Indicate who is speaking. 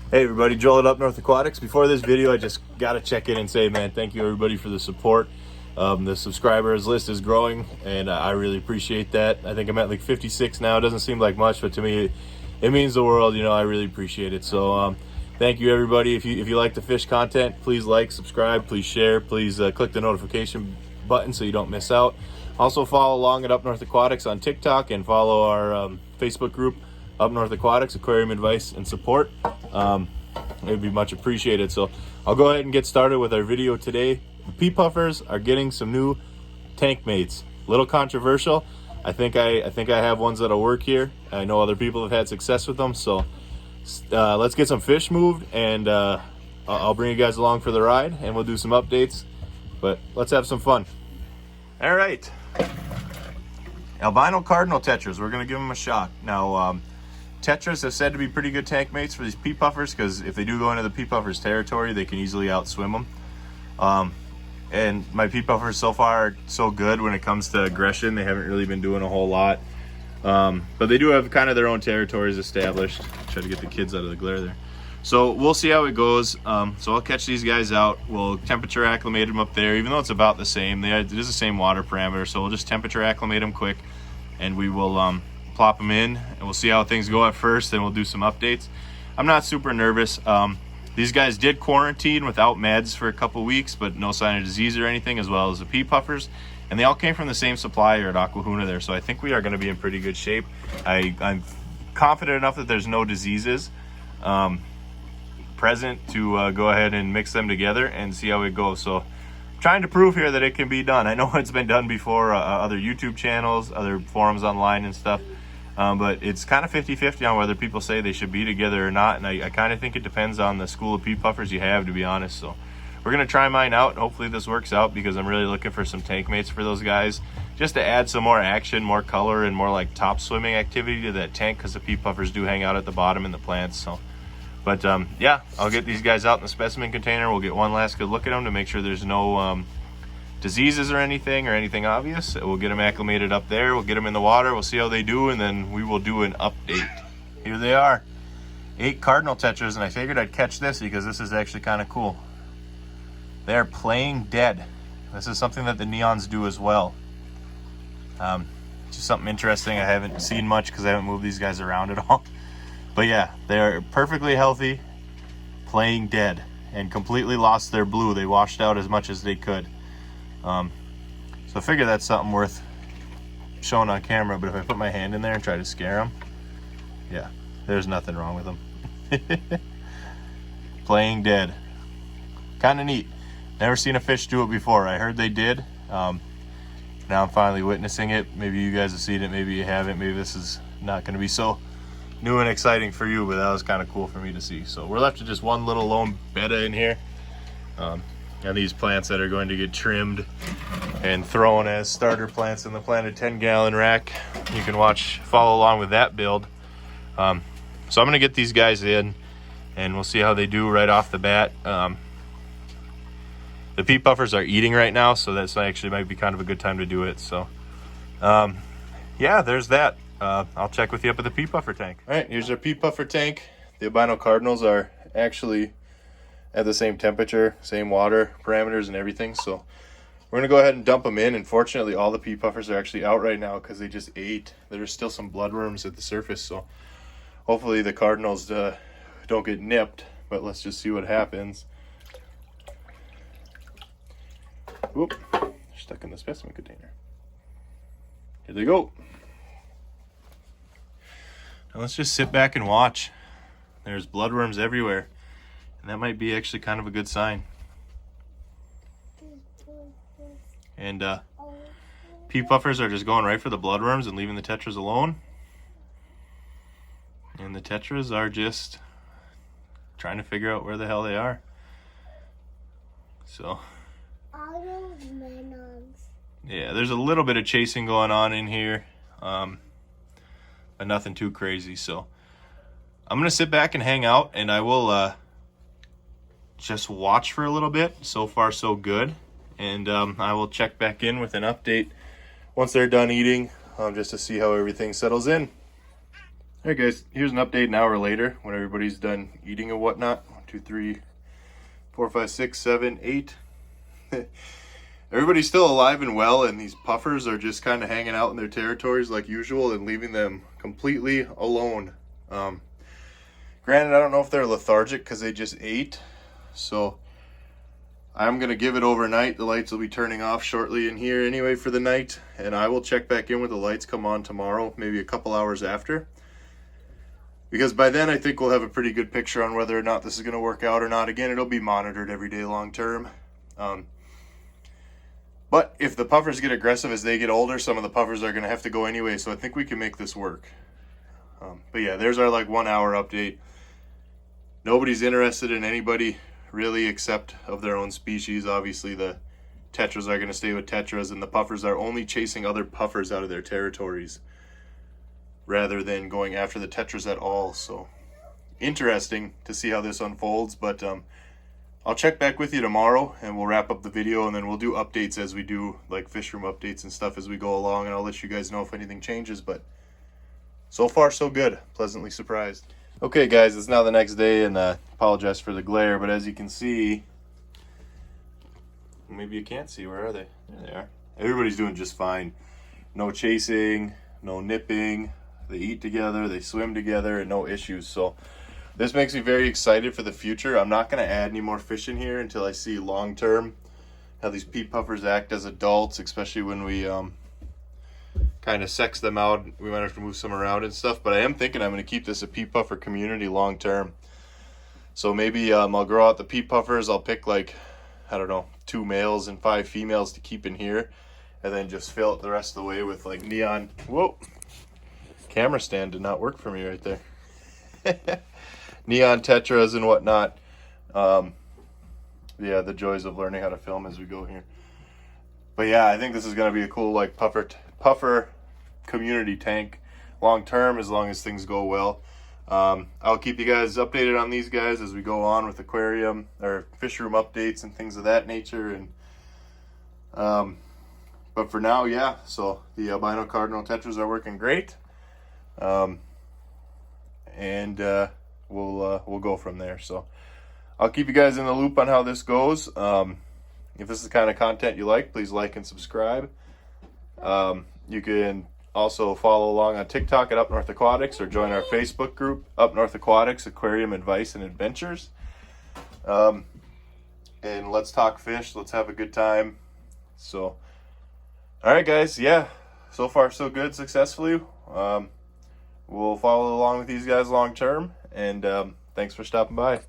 Speaker 1: Hey everybody, Joel at Up North Aquatics. Before this video, I just got to check in and say, man, thank you everybody for the support. The subscribers list is growing, and I really appreciate that. I think I'm at like 56 now. It doesn't seem like much, but to me, it means the world. You know, I really appreciate it. So thank you everybody. If you like the fish content, please like, subscribe, please share, please click the notification button so you don't miss out. Also follow along at Up North Aquatics on TikTok, and follow our Facebook group, Up North Aquatics, Aquarium Advice and Support. It would be much appreciated. So I'll go ahead and get started with our video today. The pea puffers are getting some new tank mates. A little controversial. I think I have ones that'll work here. I know other people have had success with them. So let's get some fish moved, and I'll bring you guys along for the ride, and we'll do some updates. But let's have some fun. All right, albino cardinal tetras. We're gonna give them a shot now. Tetras have said to be pretty good tank mates for these pea puffers, because if they do go into the pea puffers territory, they can easily outswim them. And my pea puffers so far are so good when it comes to aggression. They haven't really been doing a whole lot, but they do have kind of their own territories established. Try to get the kids out of the glare there. So we'll see how it goes. So I'll catch these guys out. We'll temperature acclimate them up there, even though it's about the same. It is the same water parameter, so we'll just temperature acclimate them quick, and we will plop them in, and we'll see how things go at first, and we'll do some updates. I'm not super nervous. These guys did quarantine without meds for a couple weeks, but no sign of disease or anything, as well as the pea puffers, and they all came from the same supplier at Aquahuna there, so I think we are going to be in pretty good shape. I'm confident enough that there's no diseases present to go ahead and mix them together and see how it goes. So trying to prove here that it can be done. I know it's been done before, other YouTube channels, other forums online and stuff. But it's kind of 50-50 on whether people say they should be together or not, and I kind of think it depends on the school of pea puffers you have, to be honest. So we're going to try mine out, and hopefully this works out, because I'm really looking for some tank mates for those guys, just to add some more action, more color, and more like top swimming activity to that tank, because the pea puffers do hang out at the bottom in the plants. So, but yeah, I'll get these guys out in the specimen container. We'll get one last good look at them to make sure there's no diseases or anything obvious. We'll get them acclimated up there. We'll get them in the water. We'll see how they do, and then we will do an update. Here they are, 8 cardinal tetras, and I figured I'd catch this because this is actually kind of cool. They are playing dead. This is something that the neons do as well. Just something interesting. I haven't seen much because I haven't moved these guys around at all. But yeah, they are perfectly healthy, playing dead, and completely lost their blue. They washed out as much as they could. So I figure that's something worth showing on camera. But if I put my hand in there and try to scare them, yeah, there's nothing wrong with them. Playing dead. Kind of neat. Never seen a fish do it before. I heard they did. Now I'm finally witnessing it. Maybe you guys have seen it, maybe you haven't. Maybe this is not going to be so new and exciting for you, but that was kind of cool for me to see. So we're left with just one little lone betta in here. And these plants that are going to get trimmed and thrown as starter plants in the planted 10-gallon rack. You can follow along with that build. So I'm going to get these guys in, and we'll see how they do right off the bat. The pea puffers are eating right now, so that's actually might be kind of a good time to do it. So yeah, there's that. I'll check with you up at the pea puffer tank. All right, here's our pea puffer tank. The albino cardinals are actually at the same temperature, same water parameters and everything. So we're gonna go ahead and dump them in. And fortunately, all the pea puffers are actually out right now because they just ate. There's still some bloodworms at the surface, so hopefully the cardinals don't get nipped, but let's just see what happens. Whoop, stuck in the specimen container. Here they go. Now let's just sit back and watch. There's bloodworms everywhere. And that might be actually kind of a good sign. And pea puffers are just going right for the bloodworms and leaving the tetras alone. And the tetras are just trying to figure out where the hell they are. So yeah, there's a little bit of chasing going on in here, but nothing too crazy. So I'm gonna sit back and hang out, and I will just watch for a little bit. So far so good, and I will check back in with an update once they're done eating, just to see how everything settles in. All right, guys, here's an update an hour later when everybody's done eating and whatnot. 1, 2, 3, 4, 5, 6, 7, 8. Everybody's still alive and well, and these puffers are just kind of hanging out in their territories like usual and leaving them completely alone. Granted, I don't know if they're lethargic because they just ate, so I'm going to give it overnight. The lights will be turning off shortly in here anyway for the night, and I will check back in when the lights come on tomorrow, maybe a couple hours after. Because by then I think we'll have a pretty good picture on whether or not this is going to work out or not. Again, it'll be monitored every day long term. But if the puffers get aggressive as they get older, some of the puffers are going to have to go anyway, so I think we can make this work. But yeah, there's our like 1 hour update. Nobody's interested in anybody really except of their own species. Obviously the tetras are going to stay with tetras, and the puffers are only chasing other puffers out of their territories rather than going after the tetras at all. So interesting to see how this unfolds, but I'll check back with you tomorrow and we'll wrap up the video, and then we'll do updates as we do, like fish room updates and stuff as we go along, and I'll let you guys know if anything changes. But so far so good, pleasantly surprised. Okay guys, it's now the next day, and apologize for the glare, but as you can see, maybe you can't see, where are they? There they are. Everybody's doing just fine. No chasing, no nipping. They eat together, they swim together, and no issues. So this makes me very excited for the future. I'm not going to add any more fish in here until I see long term how these peat puffers act as adults, especially when we kind of sex them out. We might have to move some around and stuff, but I am thinking I'm going to keep this a peat puffer community long term. So maybe I'll grow out the peat puffers. I'll pick like, I don't know, 2 males and 5 females to keep in here, and then just fill it the rest of the way with like neon. Whoa, camera stand did not work for me right there. Neon tetras and whatnot. Yeah, the joys of learning how to film as we go here. But yeah, I think this is going to be a cool like puffer community tank long term, as long as things go well. I'll keep you guys updated on these guys as we go on with aquarium or fish room updates and things of that nature. And but for now, yeah, so the albino cardinal tetras are working great. And we'll go from there. So I'll keep you guys in the loop on how this goes. If this is the kind of content you like, please like and subscribe. You can also follow along on TikTok at Up North Aquatics, or join our Facebook group, Up North Aquatics Aquarium Advice and Adventures. And let's talk fish. Let's have a good time. So, all right, guys. Yeah, so far so good, successfully. We'll follow along with these guys long term, and thanks for stopping by.